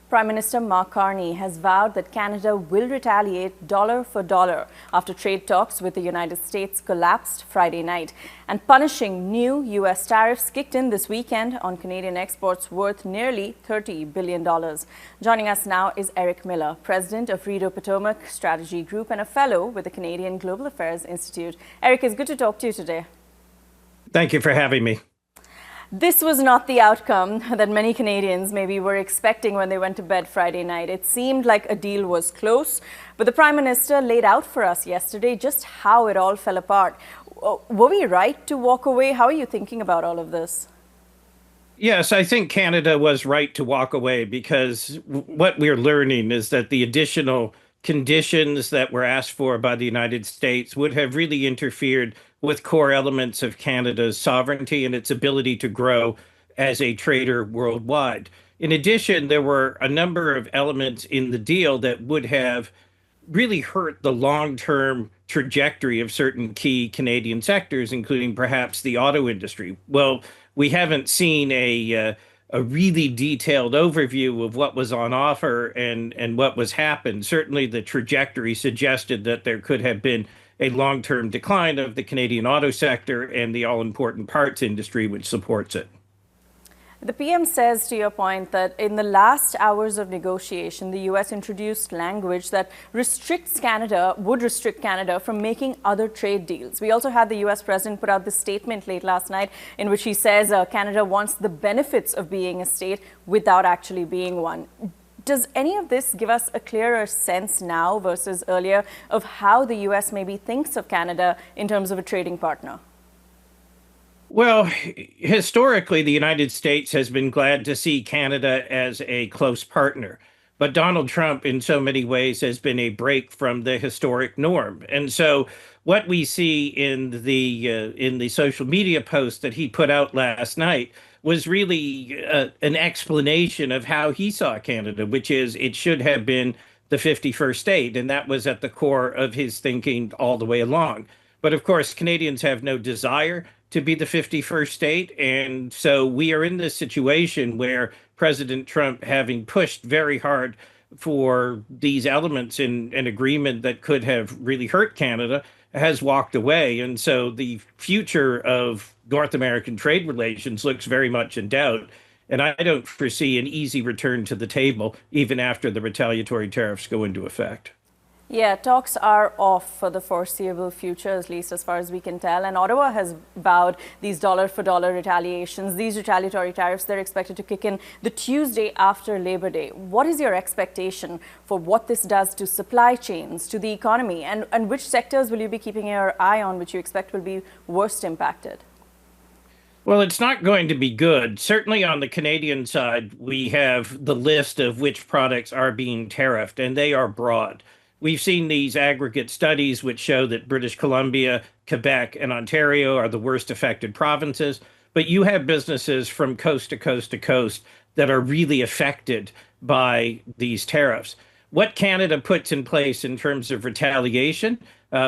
Prime Minister Mark Carney has vowed that Canada will retaliate dollar for dollar after trade talks with the United States collapsed Friday night. And punishing new U.S. tariffs kicked in this weekend on Canadian exports worth nearly $30 billion. Joining us now is Eric Miller, President of Rideau Potomac Strategy Group and a Fellow with the Canadian Global Affairs Institute. Eric, it's good to talk to you today. Thank you for having me. This was not the outcome that many Canadians maybe were expecting when they went to bed Friday night. It seemed like a deal was close, but the Prime Minister laid out for us yesterday just how it all fell apart. Were we right to walk away? How are you thinking about all of this? Yes, I think Canada was right to walk away because what we're learning is that the additional conditions that were asked for by the United States would have really interfered with core elements of Canada's sovereignty and its ability to grow as a trader worldwide. In addition, there were a number of elements in the deal that would have really hurt the long-term trajectory of certain key Canadian sectors, including perhaps the auto industry. Well, we haven't seen a really detailed overview of what was on offer and what was happened. Certainly the trajectory suggested that there could have been a long-term decline of the Canadian auto sector and the all-important parts industry, which supports it. The PM says, to your point, that in the last hours of negotiation, the U.S. introduced language that would restrict Canada from making other trade deals. We also had the U.S. President put out this statement late last night in which he says Canada wants the benefits of being a state without actually being one. Does any of this give us a clearer sense now versus earlier of how the U.S. maybe thinks of Canada in terms of a trading partner? Well, historically, the United States has been glad to see Canada as a close partner. But Donald Trump, in so many ways, has been a break from the historic norm. And so what we see in the social media post that he put out last night was really an explanation of how he saw Canada, which is it should have been the 51st state. And that was at the core of his thinking all the way along. But of course, Canadians have no desire to be the 51st state. And so we are in this situation where President Trump, having pushed very hard for these elements in an agreement that could have really hurt Canada, has walked away. And so the future of North American trade relations looks very much in doubt. And I don't foresee an easy return to the table, even after the retaliatory tariffs go into effect. Yeah, talks are off for the foreseeable future, at least as far as we can tell. And Ottawa has vowed these dollar-for-dollar retaliations. These retaliatory tariffs, they're expected to kick in the Tuesday after Labor Day. What is your expectation for what this does to supply chains, to the economy? And which sectors will you be keeping your eye on, which you expect will be worst impacted? Well, it's not going to be good. Certainly on the Canadian side, we have the list of which products are being tariffed, and they are broad. We've seen these aggregate studies which show that British Columbia, Quebec, and Ontario are the worst affected provinces. But you have businesses from coast to coast to coast that are really affected by these tariffs. What Canada puts in place in terms of retaliation,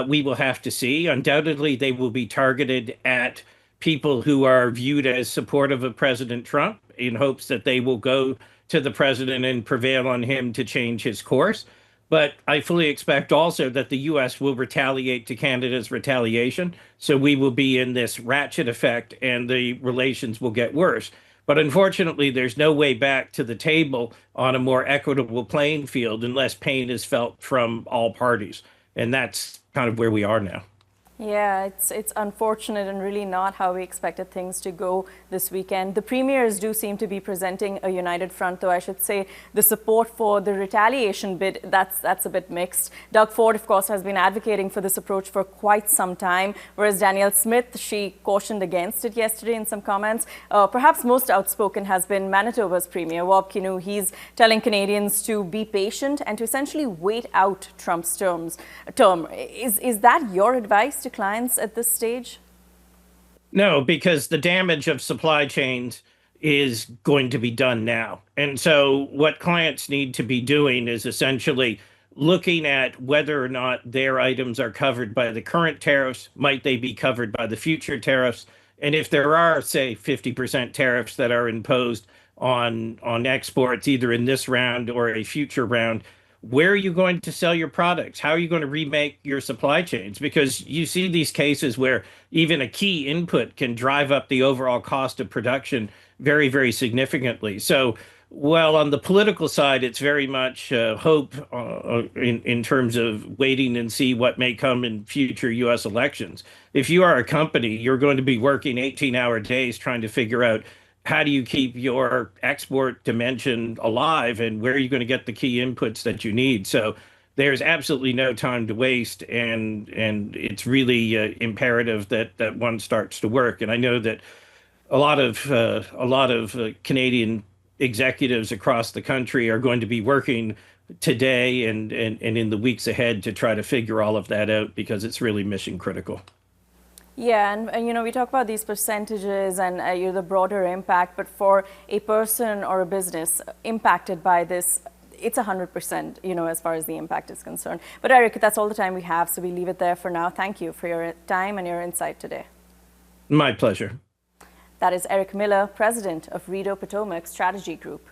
we will have to see. Undoubtedly, they will be targeted at people who are viewed as supportive of President Trump in hopes that they will go to the president and prevail on him to change his course. But I fully expect also that the U.S. will retaliate to Canada's retaliation. So we will be in this ratchet effect and the relations will get worse. But unfortunately, there's no way back to the table on a more equitable playing field unless pain is felt from all parties. And that's kind of where we are now. Yeah, it's unfortunate and really not how we expected things to go this weekend. The premiers do seem to be presenting a united front, though I should say the support for the retaliation bid, that's a bit mixed. Doug Ford, of course, has been advocating for this approach for quite some time, whereas Danielle Smith, she cautioned against it yesterday in some comments. Perhaps most outspoken has been Manitoba's premier, Wab Kinew. He's telling Canadians to be patient and to essentially wait out Trump's term. Is that your advice to clients at this stage? No, because the damage of supply chains is going to be done now. And so what clients need to be doing is essentially looking at whether or not their items are covered by the current tariffs. Might they be covered by the future tariffs? And if there are, say, 50% tariffs that are imposed on exports, either in this round or a future round. Where are you going to sell your products? How are you going to remake your supply chains? Because you see these cases where even a key input can drive up the overall cost of production very, very significantly. So, well, on the political side, it's very much hope in terms of waiting and see what may come in future U.S. elections. If you are a company, you're going to be working 18-hour days trying to figure out how do you keep your export dimension alive and where are you going to get the key inputs that you need. So there's absolutely no time to waste, and it's really imperative that one starts to work. And I know that a lot of Canadian executives across the country are going to be working today and in the weeks ahead to try to figure all of that out because it's really mission critical. Yeah, and you know, we talk about these percentages and the broader impact, but for a person or a business impacted by this, it's 100%, you know, as far as the impact is concerned. But Eric, that's all the time we have, so we leave it there for now. Thank you for your time and your insight today. My pleasure. That is Eric Miller, President of Rideau Potomac Strategy Group.